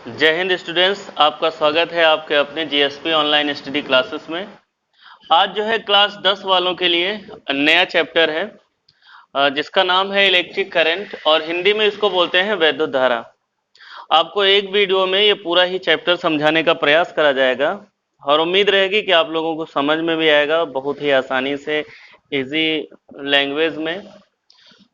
जय हिंद स्टूडेंट्स, आपका स्वागत है आपके अपने जीएसपी ऑनलाइन स्टडी क्लासेस में। आज जो है क्लास 10 वालों के लिए नया चैप्टर है जिसका नाम है इलेक्ट्रिक करंट और हिंदी में इसको बोलते हैं वैद्युत धारा। आपको एक वीडियो में ये पूरा ही चैप्टर समझाने का प्रयास करा जाएगा और उम्मीद रहेगी कि आप लोगों को समझ में भी आएगा बहुत ही आसानी से, इजी लैंग्वेज में।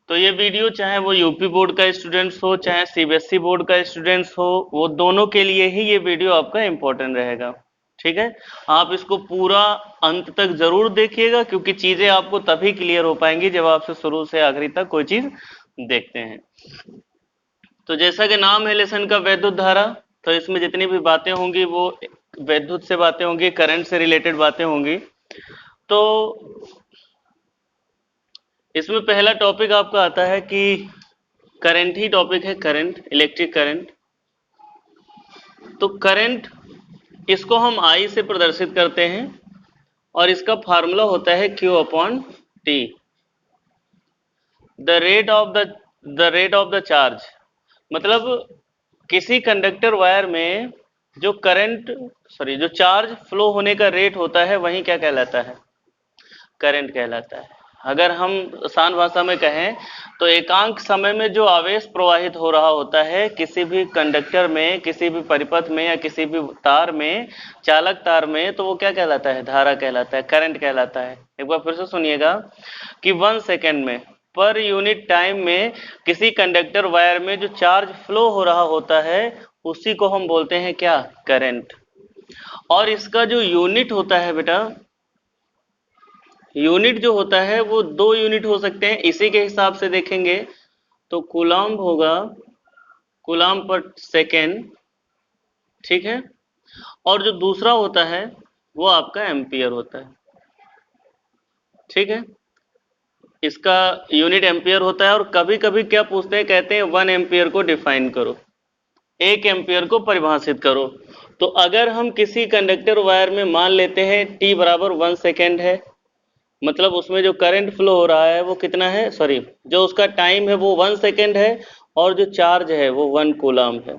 तो ये वीडियो चाहे वो यूपी बोर्ड का स्टूडेंट्स हो चाहे सीबीएसई बोर्ड का स्टूडेंट्स हो, वो दोनों के लिए ही ये वीडियो आपका इम्पोर्टेंट रहेगा। ठीक है, आप इसको पूरा अंत तक जरूर देखिएगा क्योंकि चीजें आपको तभी क्लियर हो पाएंगी जब आपसे शुरू से आखिरी तक कोई चीज देखते हैं। तो जैसा कि नाम है लेसन का वैद्युत धारा, तो इसमें जितनी भी बातें होंगी वो वैद्युत से बातें होंगी, करंट से रिलेटेड बातें होंगी। तो इसमें पहला टॉपिक आपका आता है कि करंट ही टॉपिक है, करंट, इलेक्ट्रिक करंट। तो करंट इसको हम आई से प्रदर्शित करते हैं और इसका फार्मूला होता है Q upon T, the rate of the charge. मतलब किसी कंडक्टर वायर में जो जो चार्ज फ्लो होने का रेट होता है वही क्या कहलाता है, करंट कहलाता है। अगर हम आसान भाषा में कहें तो एकांक समय में जो आवेश प्रवाहित हो रहा होता है किसी भी कंडक्टर में, किसी भी परिपथ में या किसी भी तार में, चालक तार में, तो वो क्या कहलाता है, धारा कहलाता है, करंट कहलाता है। एक बार फिर से सुनिएगा कि 1 सेकेंड में, पर यूनिट टाइम में किसी कंडक्टर वायर में जो चार्ज फ्लो हो रहा होता है उसी को हम बोलते हैं क्या, करंट। और इसका जो यूनिट होता है बेटा, यूनिट जो होता है वो 2 यूनिट हो सकते हैं। इसी के हिसाब से देखेंगे तो कूलम्ब होगा, कूलम्ब पर सेकेंड, ठीक है। और जो दूसरा होता है वो आपका एम्पियर होता है, ठीक है। इसका यूनिट एम्पियर होता है और कभी कभी क्या पूछते हैं, कहते हैं 1 एम्पियर को डिफाइन करो, 1 एम्पियर को परिभाषित करो। तो अगर हम किसी कंडक्टर वायर में मान लेते हैं t बराबर 1 सेकेंड है, मतलब उसमें जो करंट फ्लो हो रहा है वो कितना है, सॉरी, जो उसका टाइम है वो 1 सेकेंड है और जो चार्ज है वो 1 कूलम्ब है।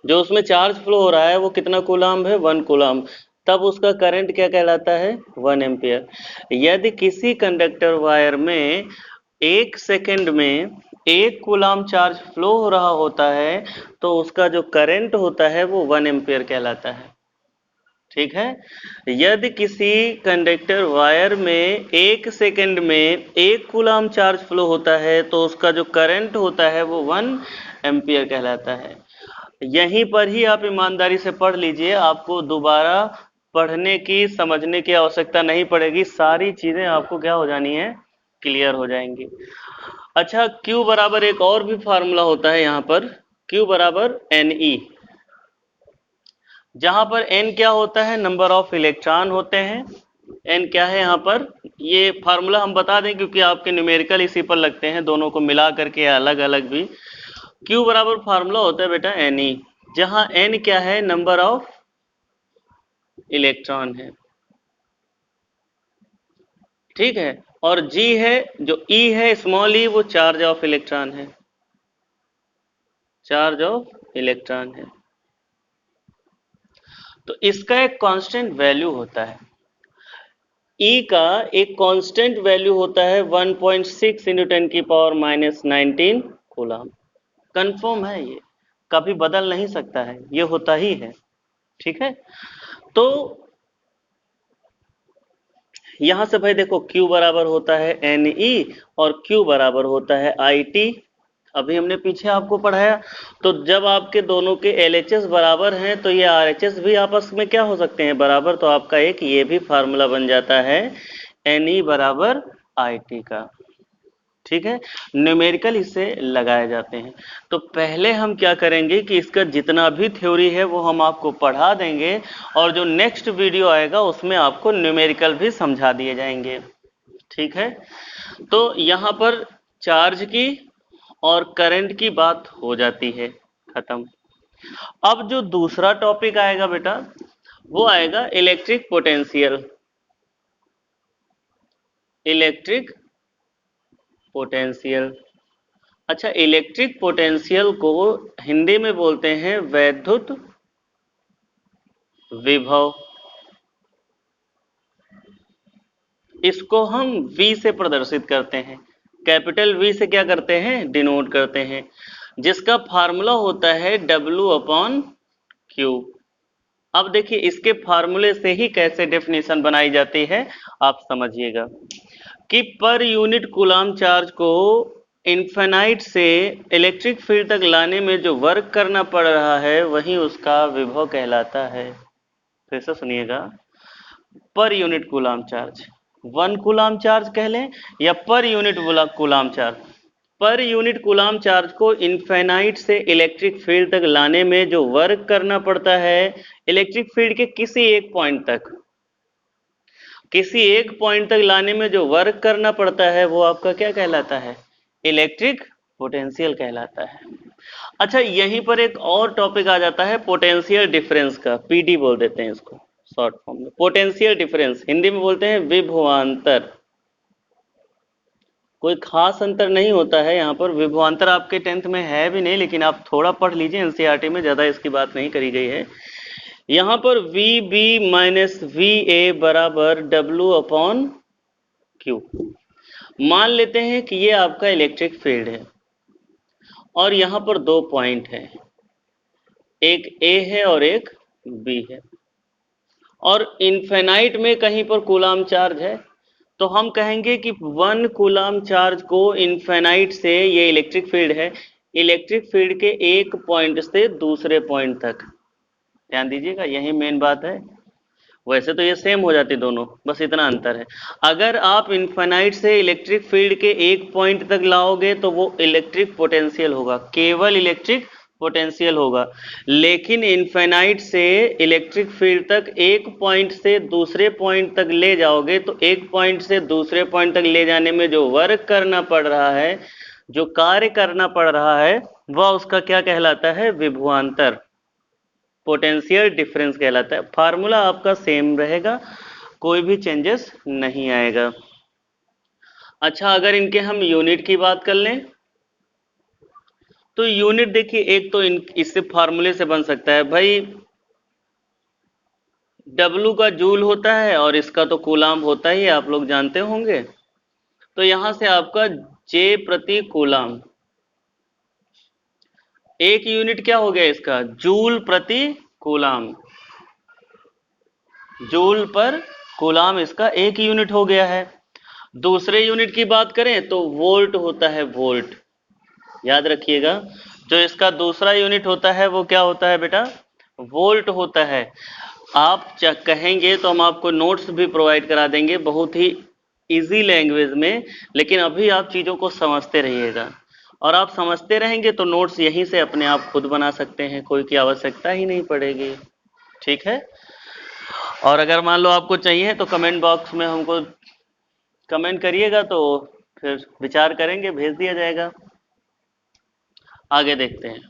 जो उसमें चार्ज फ्लो हो रहा है वो कितना कूलम्ब है, 1 कूलम्ब। तब उसका करंट क्या कहलाता है, 1 एम्पियर। यदि किसी कंडक्टर वायर में 1 सेकेंड में 1 कूलम्ब चार्ज फ्लो हो रहा होता है तो उसका जो करंट होता है वो 1 एम्पियर कहलाता है, ठीक है। यदि किसी कंडक्टर वायर में 1 सेकेंड में 1 कूलम्ब चार्ज फ्लो होता है तो उसका जो करंट होता है वो 1 एम्पियर कहलाता है। यहीं पर ही आप ईमानदारी से पढ़ लीजिए, आपको दोबारा पढ़ने की, समझने की आवश्यकता नहीं पड़ेगी, सारी चीजें आपको क्या हो जानी है, क्लियर हो जाएंगी। अच्छा, Q बराबर एक और भी फार्मूला होता है यहाँ पर, Q बराबर NE, जहां पर N क्या होता है, नंबर ऑफ इलेक्ट्रॉन होते हैं। N क्या है यहाँ पर, ये फार्मूला हम बता दें क्योंकि आपके न्यूमेरिकल इसी पर लगते हैं, दोनों को मिला करके अलग अलग भी। Q बराबर फार्मूला होता है बेटा Ne, जहां N क्या है, नंबर ऑफ इलेक्ट्रॉन है, ठीक है। और G है, जो E है, स्मॉल e, वो चार्ज ऑफ इलेक्ट्रॉन है, चार्ज ऑफ इलेक्ट्रॉन है। तो इसका एक कांस्टेंट वैल्यू होता है, E का एक कांस्टेंट वैल्यू होता है 1.6 इंटू 10 की पावर माइनस 19 कूलम्ब। कंफर्म है, ये कभी बदल नहीं सकता है, ये होता ही है, ठीक है। तो यहां से भाई देखो Q बराबर होता है Ne और Q बराबर होता है IT। अभी हमने पीछे आपको पढ़ाया, तो जब आपके दोनों के LHS बराबर हैं तो ये RHS भी आपस में क्या हो सकते हैं, बराबर। तो आपका एक ये भी फार्मूला बन जाता है Ne बराबर IT का, ठीक है। न्यूमेरिकल इससे लगाए जाते हैं। तो पहले हम क्या करेंगे कि इसका जितना भी थ्योरी है वो हम आपको पढ़ा देंगे और जो नेक्स्ट वीडियो आएगा उसमें आपको न्यूमेरिकल भी समझा दिए जाएंगे, ठीक है। तो यहाँ पर चार्ज की और करंट की बात हो जाती है, खत्म। अब जो दूसरा टॉपिक आएगा बेटा वो आएगा इलेक्ट्रिक पोटेंशियल, इलेक्ट्रिक पोटेंशियल। अच्छा, इलेक्ट्रिक पोटेंशियल को हिंदी में बोलते हैं वैद्युत विभव। इसको हम V से प्रदर्शित करते हैं, कैपिटल V से क्या करते हैं, डिनोट करते हैं, जिसका फार्मूला होता है W/Q। अब देखिए इसके फार्मूले से ही कैसे डेफिनेशन बनाई जाती है आप समझिएगा कि पर यूनिट कूलाम चार्ज को इनफिनाइट से इलेक्ट्रिक फील्ड तक लाने में जो वर्क करना पड़ रहा है वही उसका विभव कहलाता है। फिर से सुनिएगा, per unit coulomb charge, 1 coulomb charge कह लें या per unit coulomb charge, per unit coulomb charge को इनफिनाइट से इलेक्ट्रिक फील्ड तक लाने में जो वर्क करना पड़ता है इलेक्ट्रिक फील्ड के किसी एक पॉइंट तक, किसी एक पॉइंट तक लाने में जो वर्क करना पड़ता है वो आपका क्या कहलाता है, इलेक्ट्रिक पोटेंशियल कहलाता है। अच्छा, यहीं पर एक और टॉपिक आ जाता है पोटेंशियल डिफरेंस का, पीडी बोल देते हैं इसको शॉर्ट फॉर्म में। पोटेंशियल डिफरेंस हिंदी में बोलते हैं विभवांतर। कोई खास अंतर नहीं होता है यहाँ पर, विभवांतर आपके 10th में है भी नहीं, लेकिन आप थोड़ा पढ़ लीजिए, एनसीईआरटी में ज्यादा इसकी बात नहीं करी गई है। यहाँ पर VB माइनस VA बराबर W/Q। मान लेते हैं कि ये आपका इलेक्ट्रिक फील्ड है और यहाँ पर 2 पॉइंट हैं, एक A है और एक B है, और इनफिनाइट में कहीं पर कूलाम चार्ज है, तो हम कहेंगे कि 1 कूलाम चार्ज को इनफिनाइट से, ये इलेक्ट्रिक फील्ड है, इलेक्ट्रिक फील्ड के एक पॉइंट से दूसरे पॉइंट तक, ध्यान दीजिएगा यही मेन बात है। वैसे तो ये सेम हो जाती दोनों, बस इतना अंतर है। अगर आप इनफिनाइट से इलेक्ट्रिक फील्ड के एक पॉइंट तक लाओगे तो वो इलेक्ट्रिक पोटेंशियल होगा, केवल इलेक्ट्रिक पोटेंशियल होगा। लेकिन इनफिनाइट से इलेक्ट्रिक फील्ड तक एक पॉइंट से दूसरे पॉइंट तक ले जाओगे तो एक पॉइंट से दूसरे पॉइंट तक ले जाने में जो वर्क करना पड़ रहा है, जो कार्य करना पड़ रहा है, वह उसका क्या कहलाता है, विभवांतर, पोटेंशियल डिफरेंस कहलाता है। फार्मूला आपका सेम रहेगा, कोई भी चेंजेस नहीं आएगा। अच्छा, अगर इनके हम यूनिट की बात कर लें तो यूनिट देखिए, एक तो इससे फार्मूले से बन सकता है भाई, W का जूल होता है और इसका तो कूलाम होता ही है, आप लोग जानते होंगे। तो यहां से आपका J प्रति कूलाम, एक यूनिट क्या हो गया इसका, जूल प्रति कूलाम, जूल पर कूलाम इसका एक यूनिट हो गया है। दूसरे यूनिट की बात करें तो वोल्ट होता है, वोल्ट, याद रखिएगा, जो इसका दूसरा यूनिट होता है वो क्या होता है बेटा, वोल्ट होता है। आप कहेंगे तो हम आपको नोट्स भी प्रोवाइड करा देंगे बहुत ही इजी लैंग्वेज में, लेकिन अभी आप चीज़ों को समझते रहिएगा, और आप समझते रहेंगे तो नोट्स यहीं से अपने आप खुद बना सकते हैं, कोई की आवश्यकता ही नहीं पड़ेगी, ठीक है। और अगर मान लो आपको चाहिए तो कमेंट बॉक्स में हमको कमेंट करिएगा, तो फिर विचार करेंगे, भेज दिया जाएगा। आगे देखते हैं,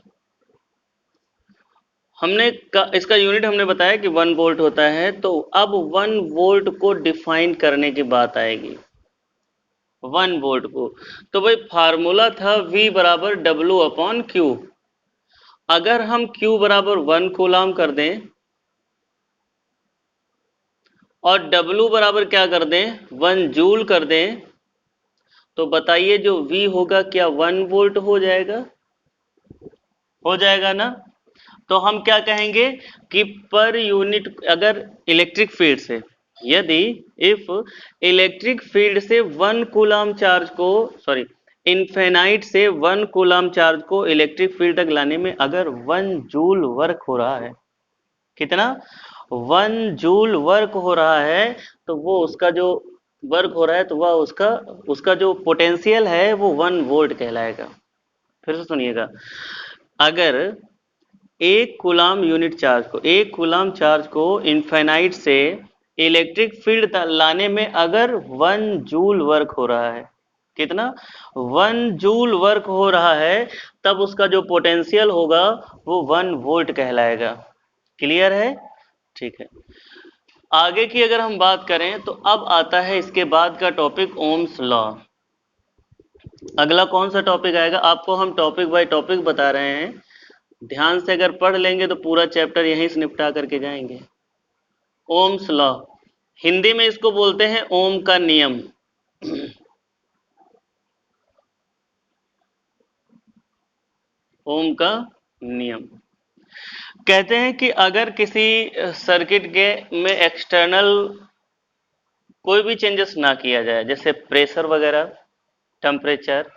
हमने इसका यूनिट हमने बताया कि 1 वोल्ट होता है, तो अब 1 वोल्ट को डिफाइन करने की बात आएगी। 1 वोल्ट को, तो भाई फार्मूला था V बराबर W/Q। अगर हम Q बराबर 1 कूलाम कर दें और W बराबर क्या कर दें, 1 जूल कर दें, तो बताइए जो V होगा क्या 1 वोल्ट हो जाएगा, हो जाएगा ना। तो हम क्या कहेंगे कि पर यूनिट, अगर इलेक्ट्रिक फील्ड से, यदि इफ इलेक्ट्रिक फील्ड से 1 कूलाम चार्ज को, सॉरी, इनफिनाइट से 1 कूलाम चार्ज को इलेक्ट्रिक फील्ड तक लाने में अगर 1 जूल वर्क हो रहा है, कितना, 1 जूल वर्क हो रहा है, तो वो उसका जो वर्क हो रहा है तो वह उसका जो पोटेंशियल है वो 1 वोल्ट कहलाएगा। फिर से सुनिएगा, अगर एक कूलाम यूनिट चार्ज को, एक कूलाम चार्ज को इनफिनाइट से इलेक्ट्रिक फील्ड लाने में अगर 1 जूल वर्क हो रहा है, कितना, 1 जूल वर्क हो रहा है, तब उसका जो पोटेंशियल होगा वो 1 वोल्ट कहलाएगा। क्लियर है, ठीक है। आगे की अगर हम बात करें तो अब आता है इसके बाद का टॉपिक ओम्स लॉ। अगला कौन सा टॉपिक आएगा, आपको हम टॉपिक बाय टॉपिक बता रहे हैं, ध्यान से अगर पढ़ लेंगे तो पूरा चैप्टर यहीं से निपटा करके जाएंगे। ओम्स लॉ, हिंदी में इसको बोलते हैं ओम का नियम। ओम का नियम कहते हैं कि अगर किसी सर्किट के में एक्सटर्नल कोई भी चेंजेस ना किया जाए, जैसे प्रेशर वगैरह, टेम्परेचर,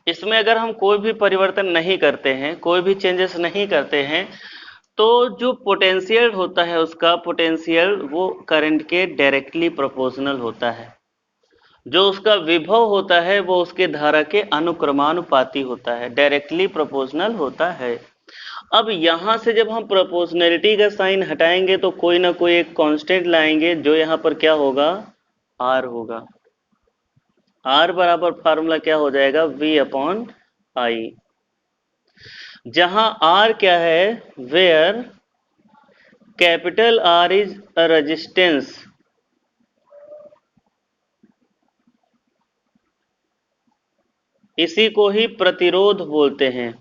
इसमें अगर हम कोई भी परिवर्तन नहीं करते हैं, कोई भी चेंजेस नहीं करते हैं, तो जो पोटेंशियल होता है उसका पोटेंशियल वो करंट के डायरेक्टली प्रोपोर्शनल होता है। जो उसका विभव होता है वो उसके धारा के अनुक्रमानुपाती होता है, डायरेक्टली प्रोपोर्शनल होता है। अब यहां से जब हम प्रोपोर्शनैलिटी का साइन हटाएंगे तो कोई ना कोई एक कांस्टेंट लाएंगे, जो यहां पर क्या होगा, आर होगा। आर बराबर फार्मूला क्या हो जाएगा, V अपॉन आई, जहां आर क्या है, where capital R is a resistance, इसी को ही प्रतिरोध बोलते हैं।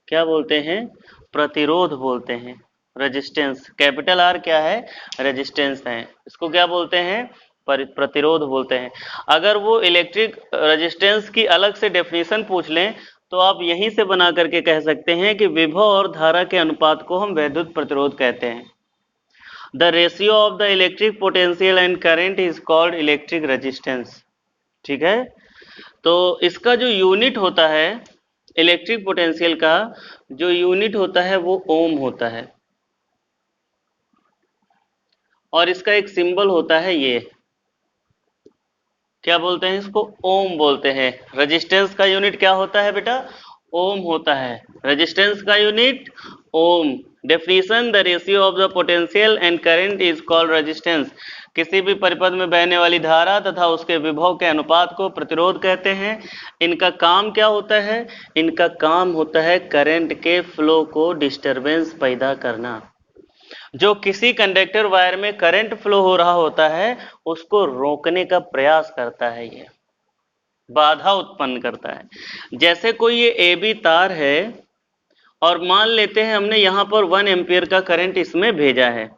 क्या बोलते हैं, प्रतिरोध बोलते हैं। रेजिस्टेंस, कैपिटल आर क्या है, रेजिस्टेंस है, इसको क्या बोलते हैं, प्रतिरोध बोलते हैं। अगर वो इलेक्ट्रिक रेजिस्टेंस की अलग से डेफिनेशन पूछ लें तो आप यहीं से बना करके कह सकते हैं कि विभव और धारा के अनुपात को हम वैद्युत प्रतिरोध कहते हैं। The ratio of the electric potential and current is called electric resistance. ठीक है, तो इसका जो यूनिट होता है, इलेक्ट्रिक पोटेंशियल का जो यूनिट होता है वो ओम होता है, और इसका एक सिंबल होता है ये, क्या बोलते हैं इसको, ओम बोलते हैं। रेजिस्टेंस का यूनिट क्या होता है बेटा, ओम होता है। रेजिस्टेंस का unit Om. Definition, the ratio of the potential and current is called resistance. किसी भी परिपथ में बहने वाली धारा तथा उसके विभव के अनुपात को प्रतिरोध कहते हैं। इनका काम क्या होता है, इनका काम होता है करंट के फ्लो को डिस्टरबेंस पैदा करना। जो किसी कंडक्टर वायर में करंट फ्लो हो रहा होता है उसको रोकने का प्रयास करता है, ये बाधा उत्पन्न करता है। जैसे कोई ये ए बी तार है और मान लेते हैं हमने यहां पर 1 एम्पियर का करंट इसमें भेजा है,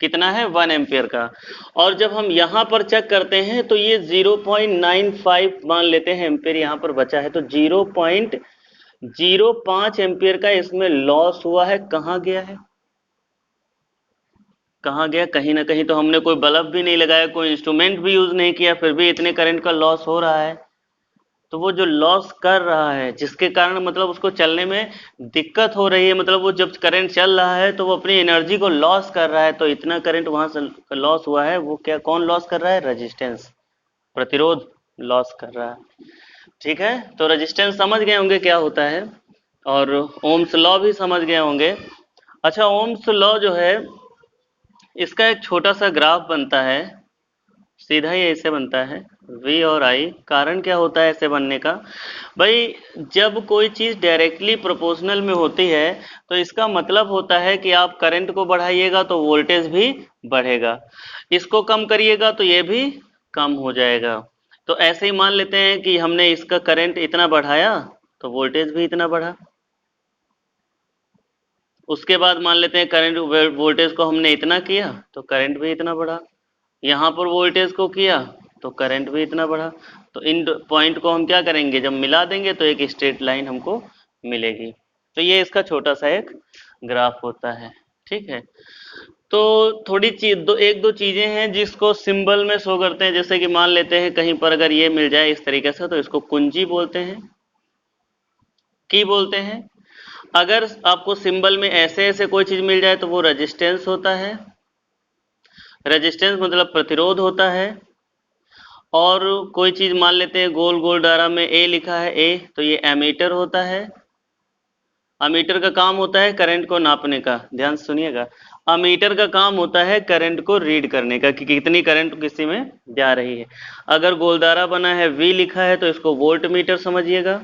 कितना है, 1 एम्पियर का, और जब हम यहां पर चेक करते हैं तो ये 0.95 मान लेते हैं एम्पियर यहां पर बचा है, तो 0.05 एम्पियर का इसमें लॉस हुआ है। कहां गया है, कहाँ गया, कहीं ना कहीं तो हमने कोई बल्ब भी नहीं लगाया, कोई इंस्ट्रूमेंट भी यूज नहीं किया, फिर भी इतने करंट का लॉस हो रहा है। तो वो जो लॉस कर रहा है जिसके कारण मतलब उसको चलने में दिक्कत हो रही है, मतलब वो जब करंट चल रहा है तो वो अपनी एनर्जी को लॉस कर रहा है, तो इतना करंट वहां से लॉस हुआ है, वो क्या, कौन लॉस कर रहा है, रेजिस्टेंस, प्रतिरोध लॉस कर रहा है। ठीक है, तो रेजिस्टेंस समझ गए होंगे क्या होता है, और ओम्स लॉ भी समझ गए होंगे। अच्छा, ओम्स लॉ जो है इसका एक छोटा सा ग्राफ बनता है, सीधा ही ऐसे बनता है, V और I। कारण क्या होता है ऐसे बनने का, भाई जब कोई चीज डायरेक्टली प्रोपोर्शनल में होती है तो इसका मतलब होता है कि आप करंट को बढ़ाइएगा तो वोल्टेज भी बढ़ेगा, इसको कम करिएगा तो ये भी कम हो जाएगा। तो ऐसे ही मान लेते हैं कि हमने इसका करंट इतना बढ़ाया तो वोल्टेज भी इतना बढ़ा, उसके बाद मान लेते हैं करंट वोल्टेज को हमने इतना किया तो करंट भी इतना बढ़ा, यहाँ पर वोल्टेज को किया तो करंट भी इतना बढ़ा। तो इन पॉइंट को हम क्या करेंगे, जब मिला देंगे तो एक स्ट्रेट लाइन हमको मिलेगी। तो ये इसका छोटा सा एक ग्राफ होता है। ठीक है, तो थोड़ी चीज एक दो चीजें हैं जिसको सिंबल में शो करते हैं, जैसे कि मान लेते हैं कहीं पर अगर ये मिल जाए इस तरीके से तो इसको कुंजी बोलते हैं, की बोलते हैं। अगर आपको सिंबल में ऐसे ऐसे कोई चीज मिल जाए तो वो रेजिस्टेंस होता है, रेजिस्टेंस मतलब प्रतिरोध होता है। और कोई चीज मान लेते हैं गोल गोल डारा में ए लिखा है, ए, तो ये एमीटर होता है। अमीटर का काम होता है करंट को नापने का, ध्यान से सुनिएगा, अमीटर का काम होता है करंट को रीड करने का कि कितनी करंट किसी में जा रही है। अगर गोलदारा बना है, वी लिखा है, तो इसको वोल्ट मीटर समझिएगा।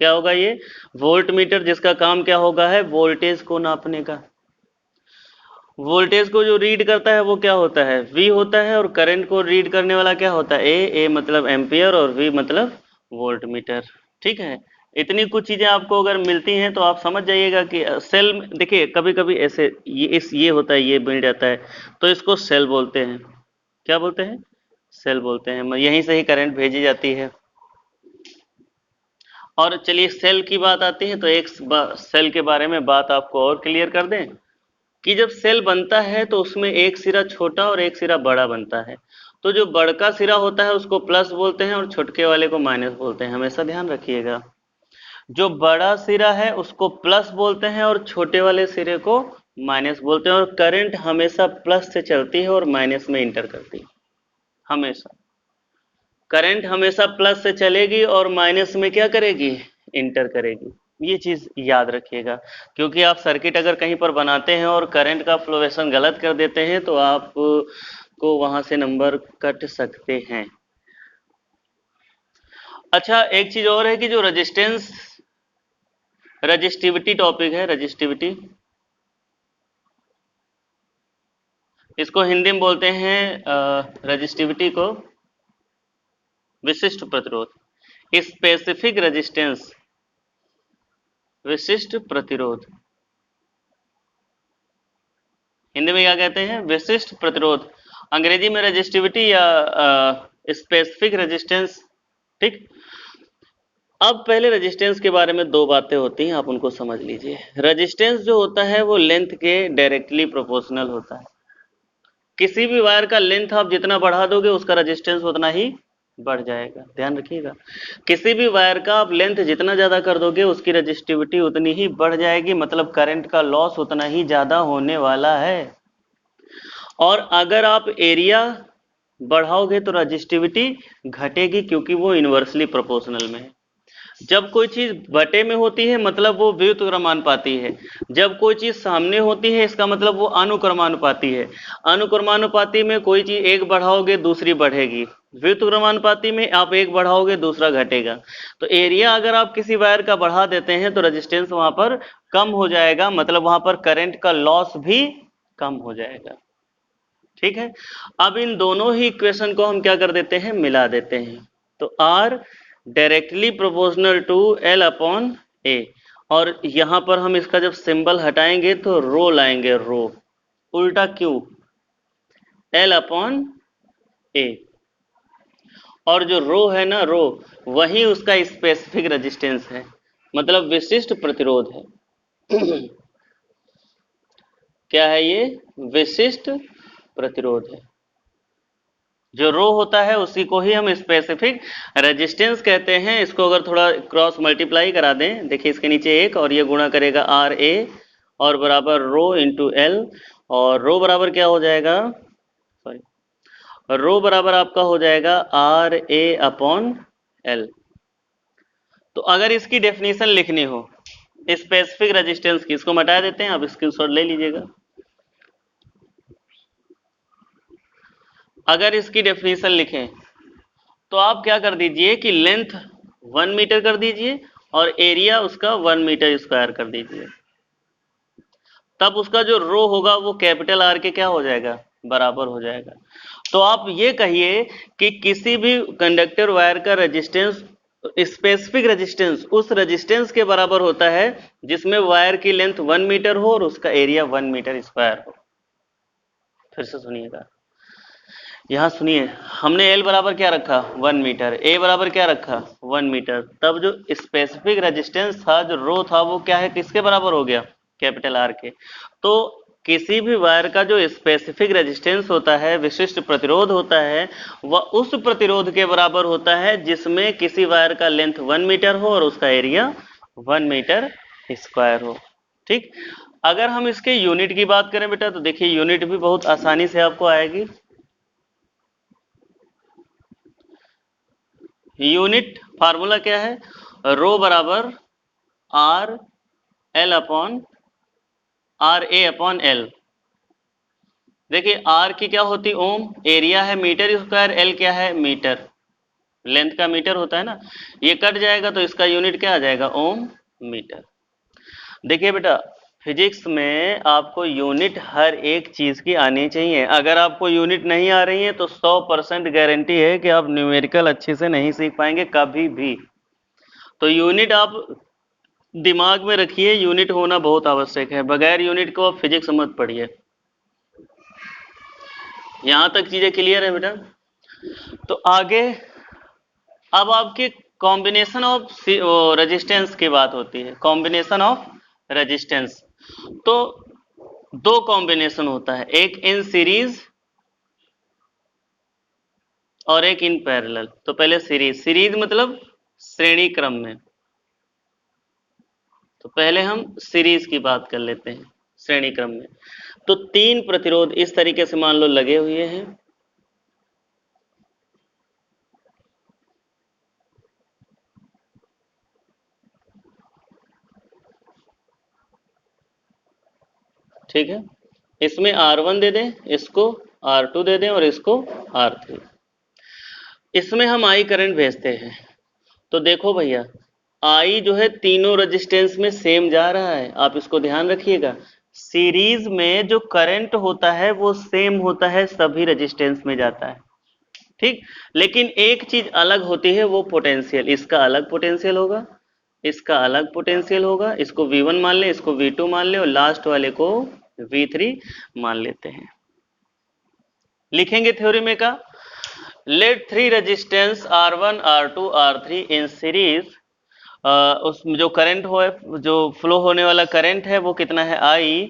क्या होगा ये, वोल्ट मीटर, जिसका काम क्या होगा है, वोल्टेज को नापने का। वोल्टेज को जो रीड करता है वो क्या होता है, V होता है, और करंट को रीड करने वाला क्या होता है, A मतलब एम्पियर और V मतलब वोल्ट मीटर। ठीक है, इतनी कुछ चीजें आपको अगर मिलती हैं तो आप समझ जाइएगा कि सेल में देखिए कभी कभी ऐसे ये होता है, ये मिल जाता है, तो इसको सेल बोलते हैं। क्या बोलते हैं, सेल बोलते हैं, यहीं से ही करंट भेजी जाती है। और चलिए सेल की बात आती है, तो एक सेल के बारे में बात आपको और क्लियर कर दें कि जब सेल बनता है तो उसमें एक सिरा छोटा और एक सिरा बड़ा बनता है। तो जो बड़का सिरा होता है उसको प्लस बोलते हैं और छोटके वाले को माइनस बोलते हैं, हमेशा ध्यान रखिएगा। जो बड़ा सिरा है उसको प्लस बोलते हैं और छोटे वाले सिरे को माइनस बोलते हैं, और करंट हमेशा प्लस से चलती है और माइनस में इंटर करती है। हमेशा करंट हमेशा प्लस से चलेगी और माइनस में क्या करेगी, इंटर करेगी। ये चीज याद रखिएगा, क्योंकि आप सर्किट अगर कहीं पर बनाते हैं और करंट का फ्लोएशन गलत कर देते हैं तो आप को वहां से नंबर कट सकते हैं। अच्छा, एक चीज और है कि जो रेजिस्टेंस, रजिस्टिविटी टॉपिक है, रजिस्टिविटी, इसको हिंदी में बोलते हैं रजिस्टिविटी को विशिष्ट प्रतिरोध, स्पेसिफिक रेजिस्टेंस, विशिष्ट प्रतिरोध। हिंदी में क्या कहते हैं, विशिष्ट प्रतिरोध, अंग्रेजी में रजिस्टिविटी या स्पेसिफिक रेजिस्टेंस। ठीक, अब पहले रेजिस्टेंस के बारे में दो बातें होती हैं, आप उनको समझ लीजिए। रेजिस्टेंस जो होता है वो लेंथ के डायरेक्टली प्रोपोर्शनल होता है। किसी भी वायर का लेंथ आप जितना बढ़ा दोगे उसका रेजिस्टेंस उतना ही बढ़ जाएगा, ध्यान रखिएगा। किसी भी वायर का आप लेंथ जितना ज्यादा कर दोगे उसकी रेजिस्टिविटी उतनी ही बढ़ जाएगी, मतलब करंट का लॉस उतना ही ज्यादा होने वाला है। और अगर आप एरिया बढ़ाओगे तो रेजिस्टिविटी घटेगी, क्योंकि वो इनवर्सली प्रोपोर्शनल में है। जब कोई चीज बटे में होती है मतलब वो व्युत्क्रमानुपाती है, जब कोई चीज सामने होती है इसका मतलब वो अनुक्रमानुपाती है। अनुक्रमानुपाती में कोई चीज एक बढ़ाओगे दूसरी बढ़ेगी, व्युत्क्रमानुपाती में आप एक बढ़ाओगे दूसरा घटेगा। तो एरिया अगर आप किसी वायर का बढ़ा देते हैं तो रेजिस्टेंस वहां पर कम हो जाएगा, मतलब वहां पर करंट का लॉस भी कम हो जाएगा। ठीक है, अब इन दोनों ही इक्वेशन को हम क्या कर देते हैं, मिला देते हैं। तो R directly proportional to L upon A, और यहां पर हम इसका जब सिंबल हटाएंगे तो रो लाएंगे, रो उल्टा क्यू, L अपॉन A, और जो रो है ना, रो वही उसका स्पेसिफिक रेजिस्टेंस है, मतलब विशिष्ट प्रतिरोध है। क्या है ये, विशिष्ट प्रतिरोध है। जो रो होता है उसी को ही हम स्पेसिफिक रेजिस्टेंस कहते हैं। इसको अगर थोड़ा क्रॉस मल्टीप्लाई करा दें, देखिए इसके नीचे एक और ये गुणा करेगा आर ए और बराबर रो इंटू एल, और रो बराबर क्या हो जाएगा, सॉरी, रो बराबर आपका हो जाएगा आर ए अपॉन एल। तो अगर इसकी डेफिनेशन लिखनी हो स्पेसिफिक रेजिस्टेंस की, इसको मिटा देते हैं, आप स्क्रीनशॉट ले लीजिएगा। अगर इसकी डेफिनेशन लिखें तो आप क्या कर दीजिए कि लेंथ 1 मीटर कर दीजिए और एरिया उसका 1 मीटर स्क्वायर कर दीजिए, तब उसका जो रो होगा वो कैपिटल आर के क्या हो जाएगा, बराबर हो जाएगा। तो आप ये कहिए कि किसी भी कंडक्टर वायर का रेजिस्टेंस, स्पेसिफिक रेजिस्टेंस उस रेजिस्टेंस के बराबर होता है जिसमें वायर की लेंथ 1 मीटर हो और उसका एरिया 1 मीटर स्क्वायर हो। फिर से सुनिएगा, यहाँ सुनिए, हमने L बराबर क्या रखा, 1 मीटर, A बराबर क्या रखा, 1 मीटर, तब जो स्पेसिफिक रेजिस्टेंस था, जो रो था, वो क्या है, किसके बराबर हो गया, कैपिटल R के। तो किसी भी वायर का जो स्पेसिफिक रेजिस्टेंस होता है, विशिष्ट प्रतिरोध होता है, वह उस प्रतिरोध के बराबर होता है जिसमें किसी वायर का लेंथ 1 मीटर हो और उसका एरिया 1 मीटर स्क्वायर हो। ठीक, अगर हम इसके यूनिट की बात करें बेटा, तो देखिए यूनिट भी बहुत आसानी से आपको आएगी। यूनिट फार्मूला क्या है, रो बराबर R L upon R A upon L. देखिए आर की क्या होती, ओम, एरिया है मीटर स्क्वायर, एल क्या है, मीटर, लेंथ का मीटर होता है ना, ये कट जाएगा तो इसका यूनिट क्या आ जाएगा, ओम मीटर। देखिए बेटा फिजिक्स में आपको यूनिट हर एक चीज की आनी चाहिए। अगर आपको यूनिट नहीं आ रही है तो 100% गारंटी है कि आप न्यूमेरिकल अच्छे से नहीं सीख पाएंगे कभी भी। तो यूनिट आप दिमाग में रखिए, यूनिट होना बहुत आवश्यक है। बगैर यूनिट को आप फिजिक्स मत पढ़िए। यहां तक चीजें क्लियर है बेटा? तो आगे अब आपके कॉम्बिनेशन ऑफ रेजिस्टेंस की बात होती है। कॉम्बिनेशन ऑफ रेजिस्टेंस, तो दो कॉम्बिनेशन होता है, एक इन सीरीज और एक इन पैरेलल। तो पहले सीरीज, सीरीज मतलब श्रेणी क्रम में। तो पहले हम सीरीज की बात कर लेते हैं, श्रेणी क्रम में। तो तीन प्रतिरोध इस तरीके से मान लो लगे हुए हैं, ठीक है। इसमें R1 दे दें, इसको R2 दे दें और इसको R3। इसमें हम I करंट भेजते हैं। तो देखो भैया, I जो है तीनों रेजिस्टेंस में सेम जा रहा है, आप इसको ध्यान रखिएगा। सीरीज में जो करंट होता है वो सेम होता है, सभी रेजिस्टेंस में जाता है, ठीक। लेकिन एक चीज अलग होती है, वो पोटेंशियल। इसका अलग पोटेंशियल होगा, इसका अलग पोटेंशियल होगा। इसको V1 मान ले, इसको V2 मान ले और लास्ट वाले को V3 मान लेते हैं। लिखेंगे थ्योरी में का, late three resistance R1 R2 R3 in series. उसमें जो करंट हो, जो फ्लो होने वाला करंट है वो कितना है I,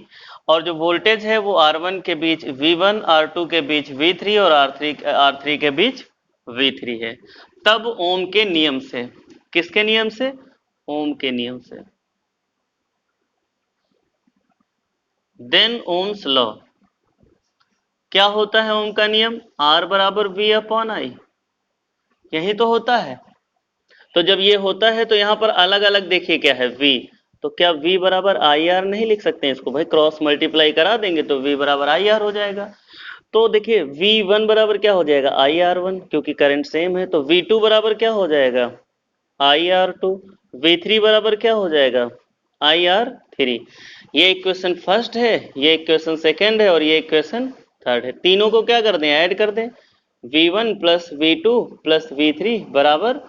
और जो वोल्टेज है वो R1 के बीच V1, R2 के बीच V3 और R3 के बीच V3 है। तब ओम के नियम से, किसके नियम से? ओम के नियम से। देन ओम्स लॉ, क्या होता है ओम का नियम? R बराबर V अपॉन I, यही तो होता है। तो जब ये होता है तो यहाँ पर अलग अलग देखिए क्या है, V। तो क्या V बराबर IR नहीं लिख सकते हैं इसको? भाई क्रॉस मल्टीप्लाई करा देंगे तो V बराबर IR हो जाएगा। तो देखिए V1 बराबर क्या हो जाएगा? IR1, क्योंकि करंट सेम है। तो V2 बराबर क्या हो जाएगा? IR2। V3 बराबर क्या हो जाएगा? IR3। ये इक्वेशन फर्स्ट है, ये इक्वेशन सेकेंड है और ये इक्वेशन थर्ड है। तीनों को क्या कर दें? ऐड कर दें। V1 plus V2 plus V3 बराबर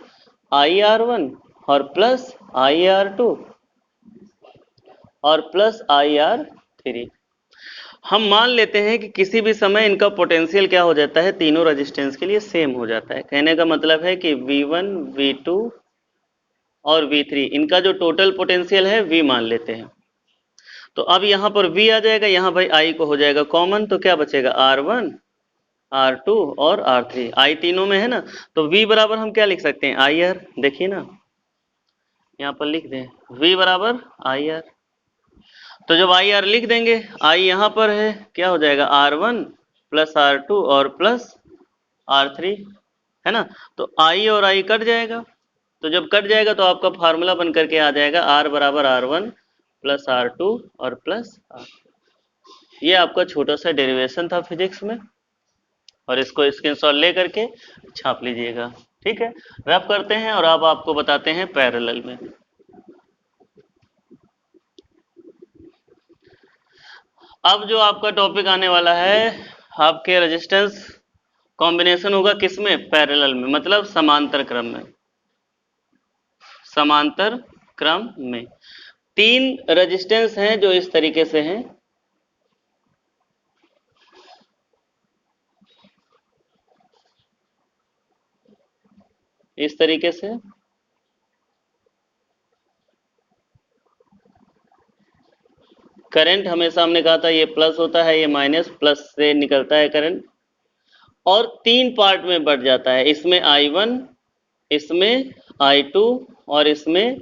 IR1 और प्लस IR2 और प्लस IR3। हम मान लेते हैं कि किसी भी समय इनका पोटेंशियल क्या हो जाता है, तीनों रेजिस्टेंस के लिए सेम हो जाता है। कहने का मतलब है कि V1 V2 और V3 इनका जो टोटल पोटेंशियल है V मान लेते हैं। तो अब यहाँ पर V आ जाएगा, यहाँ भाई I को हो जाएगा कॉमन, तो क्या बचेगा? R1 R2 और R3। I तीनों में है ना, तो V बराबर हम क्या लिख सकते हैं? IR। देखिए ना, यहाँ पर लिख दें V बराबर IR। तो जब IR लिख देंगे, I यहाँ पर है, क्या हो जाएगा? R1 प्लस R2 और प्लस R3, है ना। तो I और I कट जाएगा। तो जब कट जाएगा तो आपका फार्मूला बन करके आ जाएगा R बराबर R1 प्लस R2 और प्लस R। ये आपका छोटा सा डेरिवेशन था फिजिक्स में, और इसको स्क्रीनशॉट ले करके छाप लीजिएगा, ठीक है। रैप करते हैं और अब आपको बताते हैं पैरेलल में। अब जो आपका टॉपिक आने वाला है, आपके रेजिस्टेंस कॉम्बिनेशन होगा किसमें? पैरेलल में, मतलब समांतर क्रम में। समांतर क्रम में तीन रेजिस्टेंस हैं जो इस तरीके से हैं। इस तरीके से करंट हमेशा हमने कहा था ये प्लस होता है, ये माइनस, प्लस से निकलता है करंट, और तीन पार्ट में बढ़ जाता है। इसमें I1, इसमें I2 और इसमें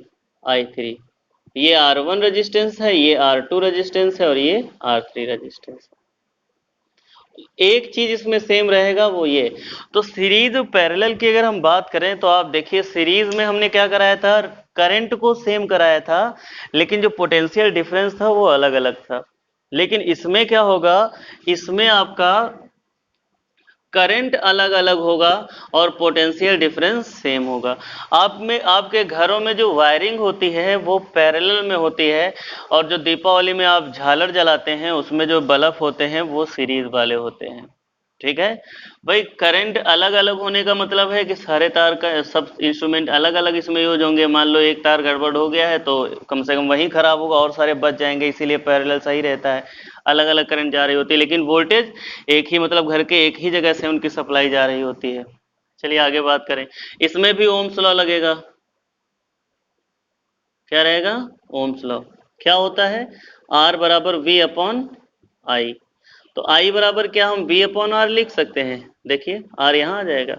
I3। ये R1 रेजिस्टेंस है, ये R2 रेजिस्टेंस है और ये R3 रेजिस्टेंस है। एक चीज इसमें सेम रहेगा, वो ये। तो सीरीज और पैरेलल की अगर हम बात करें तो आप देखिए, सीरीज में हमने क्या कराया था? करंट को सेम कराया था, लेकिन जो पोटेंशियल डिफरेंस था वो अलग अलग था। लेकिन इसमें क्या होगा? इसमें आपका करंट अलग अलग होगा और पोटेंशियल डिफरेंस सेम होगा। आप में आपके घरों में जो वायरिंग होती है वो पैरेलल में होती है, और जो दीपावली में आप झालर जलाते हैं उसमें जो बल्ब होते हैं वो सीरीज वाले होते हैं। ठीक है भाई, करंट अलग अलग होने का मतलब है कि सारे तार का सब इंस्ट्रूमेंट अलग अलग इसमें यूज होंगे। मान लो एक तार गड़बड़ हो गया है तो कम से कम वही खराब होगा और सारे बच जाएंगे, इसीलिए पैरेलल सही रहता है। अलग अलग करंट जा रही होती है लेकिन वोल्टेज एक ही, मतलब घर के एक ही जगह से उनकी सप्लाई जा रही होती है। चलिए आगे बात करें। इसमें भी ओम्स लॉ लगेगा। क्या रहेगा? Ohm's law. क्या होता है? आर बराबर वी अपॉन आई। तो I बराबर क्या हम V अपॉन आर लिख सकते हैं? देखिए R यहाँ आ जाएगा,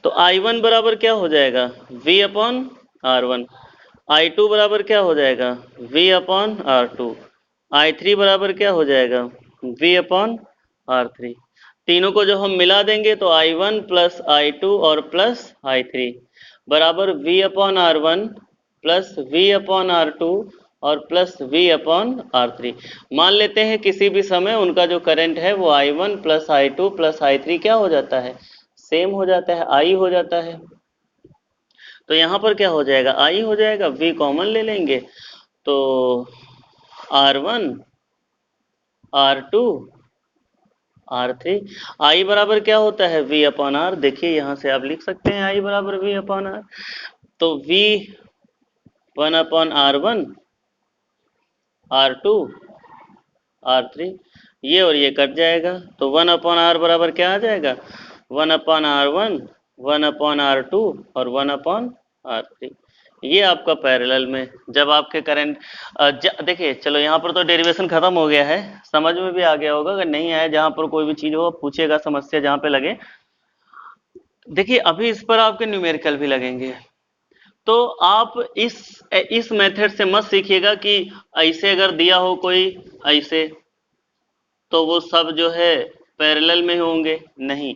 तो I1 बराबर क्या हो जाएगा? V upon R1। I2 बराबर क्या हो जाएगा? V upon R2। I3 बराबर क्या हो जाएगा? V upon R3। तीनों को जब हम मिला देंगे तो I1 प्लस I2 और प्लस I3 बराबर V upon R1 plus V upon R2 और प्लस V अपॉन R3। मान लेते हैं किसी भी समय उनका जो करंट है वो I1 plus I2 plus I3 क्या हो जाता है? सेम हो जाता है, I हो जाता है। तो यहाँ पर क्या हो जाएगा? I हो जाएगा, V कॉमन ले लेंगे तो R1 R2 R3। I बराबर क्या होता है? V upon R। देखिए यहाँ से आप लिख सकते हैं I बराबर V अपॉन R। तो V 1 upon R1 R2 R3, ये और ये कट जाएगा तो 1 अपॉन R बराबर क्या आ जाएगा? 1 अपॉन R1 1 अपॉन R2 और 1 अपॉन R3। ये आपका पैरेलल में जब आपके करंट देखिए, चलो यहाँ पर तो डेरिवेशन खत्म हो गया है, समझ में भी आ गया होगा। अगर नहीं आया, जहाँ पर कोई भी चीज हो पूछेगा, समस्या जहाँ पे लगे। देखिए अभी इस पर आपके न्यूमेरिकल भी लगेंगे, तो आप इस मेथड से मत सीखिएगा कि ऐसे अगर दिया हो कोई ऐसे तो वो सब जो है पैरेलल में होंगे। नहीं,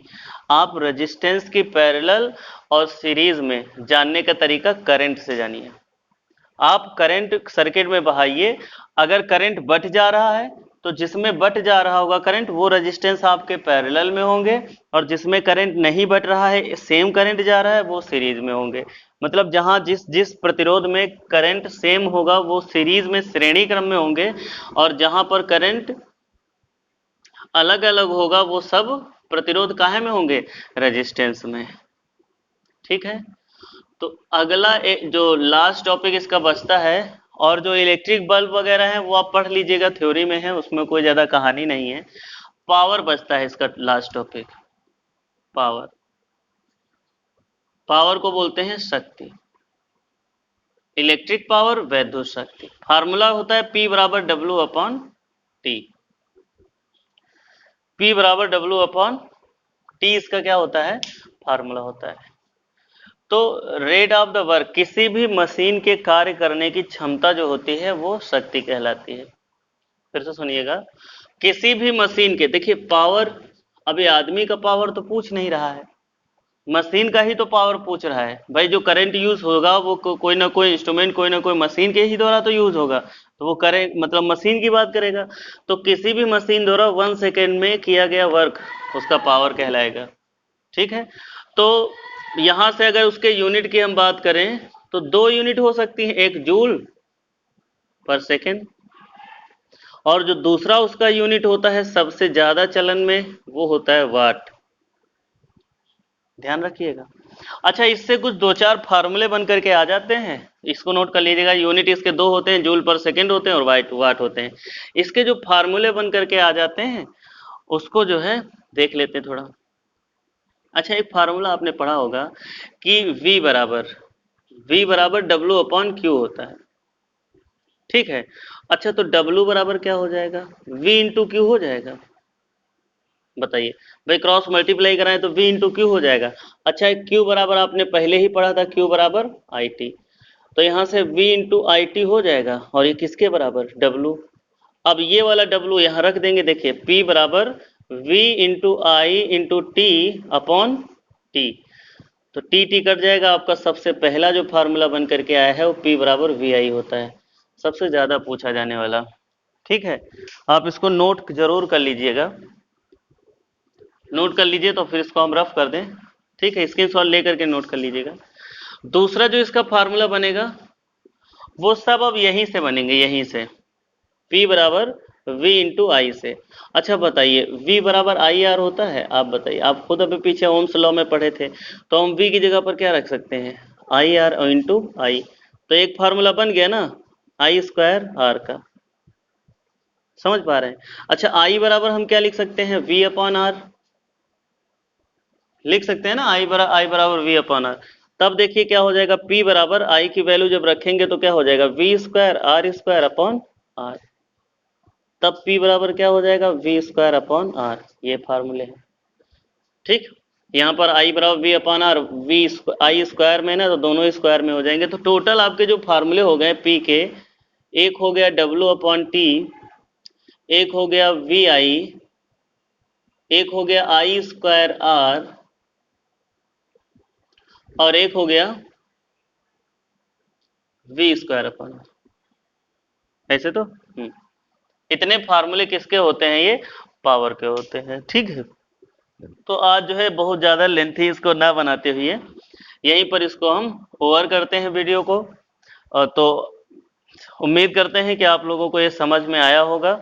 आप रेजिस्टेंस की पैरेलल और सीरीज में जानने का तरीका करंट से जानिए। आप करंट सर्किट में बहाइए, अगर करंट बट जा रहा है तो जिसमें बट जा रहा होगा करंट वो रेजिस्टेंस आपके पैरेलल में होंगे, और जिसमें करंट नहीं बट रहा है, सेम करंट जा रहा है, वो सीरीज में होंगे। मतलब जहां जिस जिस प्रतिरोध में करंट सेम होगा वो सीरीज में श्रेणी क्रम में होंगे, और जहां पर करंट अलग अलग होगा वो सब प्रतिरोध काहे में होंगे? रेजिस्टेंस में। ठीक है, तो अगला जो लास्ट टॉपिक इसका बचता है, और जो इलेक्ट्रिक बल्ब वगैरह है वो आप पढ़ लीजिएगा, थ्योरी में है, उसमें कोई ज्यादा कहानी नहीं है। पावर बचता है इसका लास्ट टॉपिक। पावर, पावर को बोलते हैं शक्ति। इलेक्ट्रिक पावर, वैद्युत शक्ति। फार्मूला होता है P बराबर W अपॉन T। P बराबर W अपॉन T इसका क्या होता है? फार्मूला होता है। तो रेट ऑफ द वर्क, किसी भी मशीन के कार्य करने की क्षमता जो होती है वो शक्ति कहलाती है। फिर से सुनिएगा, किसी भी मशीन के, देखिए पावर, अभी आदमी का पावर तो पूछ नहीं रहा है, मशीन का ही तो पावर पूछ रहा है। भाई जो करंट यूज होगा वो कोई ना कोई इंस्ट्रूमेंट, कोई ना कोई मशीन के ही द्वारा तो यूज होगा, तो वो करें मतलब मशीन की बात करेगा। तो किसी भी मशीन द्वारा 1 सेकेंड में किया गया वर्क उसका पावर कहलाएगा। ठीक है, तो यहां से अगर उसके यूनिट की हम बात करें तो 2 यूनिट हो सकती है, एक जूल पर सेकेंड, और जो दूसरा उसका यूनिट होता है सबसे ज्यादा चलन में वो होता है वाट। ध्यान रखिएगा। अच्छा, इससे कुछ 2-4 फार्मूले बन करके आ जाते हैं, इसको नोट कर लीजिएगा। यूनिट इसके 2 होते हैं, जूल पर सेकेंड होते हैं और वाट होते हैं। इसके जो फार्मूले बन करके आ जाते हैं उसको जो है देख लेते हैं थोड़ा। अच्छा, एक फार्मूला आपने पढ़ा होगा कि V बराबर W अपॉन Q होता है। ठीक है, अच्छा तो W बराबर क्या हो जाएगा? V इंटू क्यू हो जाएगा। बताइए भाई, क्रॉस मल्टीप्लाई कराएं तो V इंटू क्यू हो जाएगा। अच्छा, Q बराबर आपने पहले ही पढ़ा था, Q बराबर IT, तो यहाँ से V इंटू IT हो जाएगा, और ये किसके बराबर? W। अब ये वाला W यहाँ रख देंगे। देखिए P बराबर V इंटू आई इंटू टी अपॉन टी, तो टी कट जाएगा। आपका सबसे पहला जो फार्मूला बन करके आया है वो P बराबर VI होता है, सबसे ज्यादा पूछा जाने वाला। ठीक है, आप इसको नोट जरूर कर लीजिएगा। नोट कर लीजिए, तो फिर इसको हम रफ कर दें। ठीक है, स्क्रीनशॉट लेकर के नोट कर लीजिएगा। दूसरा जो इसका फार्मूला बनेगा वो सब अब यहीं से बनेंगे, यहीं से P बराबर V इंटू आई से। अच्छा बताइए, V बराबर आई आर होता है? आप बताइए, आप खुद अभी पीछे ओम्स लॉ में पढ़े थे, तो हम V की जगह पर क्या रख सकते हैं? आई आर इंटू आई। तो एक फार्मूला बन गया ना आई स्क्वायर आर का, समझ पा रहे हैं? अच्छा, आई बराबर हम क्या लिख सकते हैं? V अपॉन आर लिख सकते हैं ना, आई बराबर V अपॉन आर। तब देखिए क्या हो जाएगा, P बराबर आई की वैल्यू जब रखेंगे तो क्या हो जाएगा, V square R square upon R. तब P बराबर क्या हो जाएगा, V स्क्वायर अपॉन आर। ये फार्मूले हैं। ठीक, यहाँ पर आई बराबर V upon R, V I square में ना, तो दोनों स्क्वायर में हो जाएंगे। तो टोटल आपके जो फार्मूले हो गए P के, एक हो गया W अपॉन टी, एक हो गया वी आई, एक हो गया आई स्क्वायर आर, और एक हो गया V स्क्वायर अपॉन आर। ऐसे तो इतने फार्मूले किसके होते हैं? ये पावर के होते हैं। ठीक है, तो आज जो है बहुत ज़्यादा लेंथी इसको ना बनाते हुए यहीं पर इसको हम ओवर करते हैं वीडियो को। तो उम्मीद करते हैं कि आप लोगों को ये समझ में आया होगा,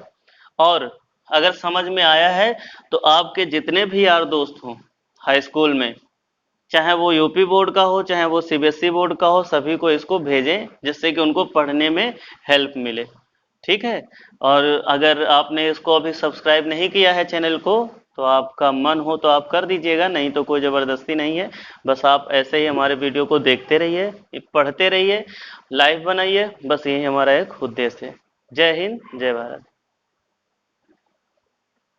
और अगर समझ में आया है तो आपके जितने भी यार दोस्त हों हाई स्कूल में, चाहे वो यूपी बोर्ड का हो चाहे वो सीबीएसई बोर्ड का हो, सभी को इसको भेजें जिससे कि उनको पढ़ने में हेल्प मिले। ठीक है, और अगर आपने इसको अभी सब्सक्राइब नहीं किया है चैनल को, तो आपका मन हो तो आप कर दीजिएगा, नहीं तो कोई ज़बरदस्ती नहीं है। बस आप ऐसे ही हमारे वीडियो को देखते रहिए, पढ़ते रहिए, लाइव बनाइए, बस यही हमारा एक उद्देश्य है। जय हिंद, जय भारत।